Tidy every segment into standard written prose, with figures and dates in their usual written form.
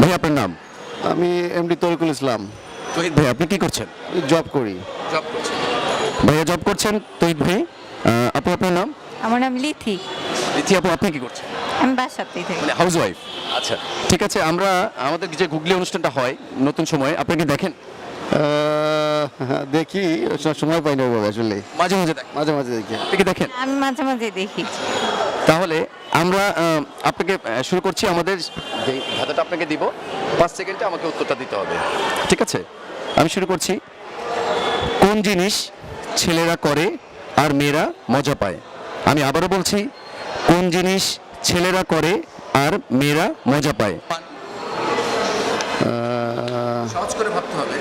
ভাই আপনার নাম? আমি এমডি তরিকুল ইসলাম, তহিদ ভাই, আপনি কি করছেন? জব করি। জব করছেন। ভাইয়া জব করছেন তহিদ ভাই। আপু আপনার নাম? আমার নাম লিথি। লিথি আপু, আপনি কি করছেন? আমি বাসাতেই থাকি। মানে হাউস ওয়াইফ। আচ্ছা, ঠিক আছে। আমরা আমাদের যে গুগলি অনুষ্ঠানটা হয় নতুন সময়ে, আপনি কি দেখেন? দেখি, সময় পাই না ওইভাবে আসলে। মাঝে মাঝে দেখেন? মাঝে মাঝে দেখি। আপনি কি দেখেন? আমি মাঝে মাঝে দেখি। তাহলে আমরা আপনাকে শুরু করছি। আমাদের যে ধাঁধাটা আপনাকে দিব, 5 সেকেন্ডে আমাকে উত্তরটা দিতে হবে, ঠিক আছে? আমি শুরু করছি। কোন জিনিস ছেলেরা করে আর মেয়েরা মজা পায়? আমি আবারও বলছি, কোন জিনিস ছেলেরা করে আর মেয়েরা মজা পায়? সহজ করে ভাবতে হবে।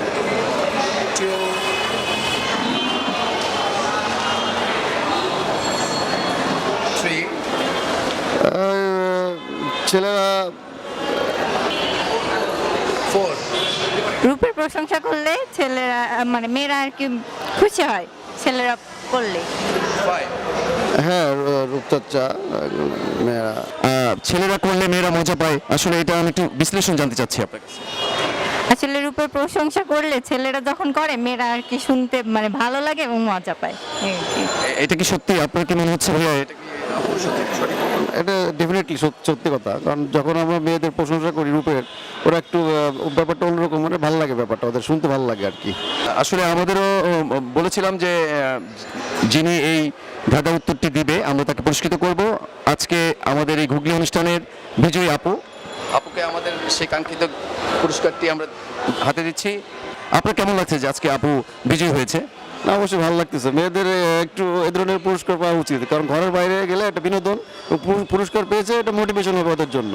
ছেলেরা রূপের প্রশংসা করলে ছেলেরা মানে মেয়েরা আর কি খুশি হয় ছেলেরা করলে। হ্যাঁ, রূপচর্চা মেয়েরা। ছেলেরা করলে মেয়েরা মজা পায়, আসলে এটা আমি একটু বিশ্লেষণ জানতে চাচ্ছি আপনার কাছে। আসলে রূপের প্রশংসা করলে ছেলেরা যখন করে মেয়েরা আর কি শুনতে মানে ভালো লাগে এবং মজা পায়। এই আর কি। এটা কি সত্যি? আপনার কি মনে হচ্ছে ভাইয়া এটা কি সঠিক? এটা ডেফিনেটলি সত্যি কথা, কারণ যখন আমরা মেয়েদের প্রশংসা করি রূপের, ওরা একটু ব্যাপারটা অন্যরকম, মানে ভালো লাগে, ব্যাপারটা ওদের শুনতে ভালো লাগে আর কি। আসলে আমাদেরও বলেছিলাম যে যিনি এই ধাঁধা উত্তরটি দিবে আমরা তাকে পুরস্কৃত করব। আজকে আমাদের এই গুগলি অনুষ্ঠানের বিজয়ী আপুকে আমাদের সেই কাঙ্ক্ষিত পুরস্কারটি আমরা হাতে দিচ্ছি। আপনার কেমন লাগছে যে আজকে আপু বিজয়ী হয়েছে? না, অবশ্যই ভালো লাগতেছে। মেয়েদের একটু এ ধরনের পুরস্কার পাওয়া উচিত, কারণ ঘরের বাইরে গেলে একটা বিনোদন, পুরস্কার পেয়েছে, এটা মোটিভেশন হবে ওদের জন্য।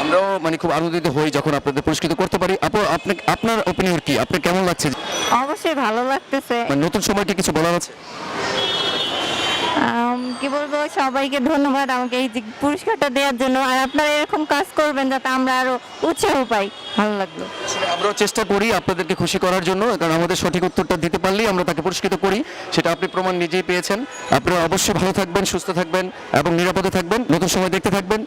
আমরাও মানে খুব আনন্দিত হই যখন আপনাদের পুরস্কৃত করতে পারি। আপু, আপনার ওপিনিয়ন কি? আপনার কেমন লাগছে? অবশ্যই ভালো লাগতেছে। মানে নতুন সময়কে কিছু বলার আছে? কি বলবো, সবাইকে ধন্যবাদ আমাকে এই যে পুরস্কারটা দেওয়ার জন্য। আর আপনারা এরকম কাজ করবেন যাতে আমরা আরো উৎসাহ পাই। ভালো লাগলো। আমরাও চেষ্টা করি আপনাদেরকে খুশি করার জন্য, কারণ আমাদের সঠিক উত্তরটা দিতে পারলেই আমরা তাকে পুরস্কৃত করি। সেটা আপনি প্রমাণ নিজেই পেয়েছেন। আপনারা অবশ্যই ভালো থাকবেন, সুস্থ থাকবেন এবং নিরাপদে থাকবেন। নতুন সময় দেখতে থাকবেন।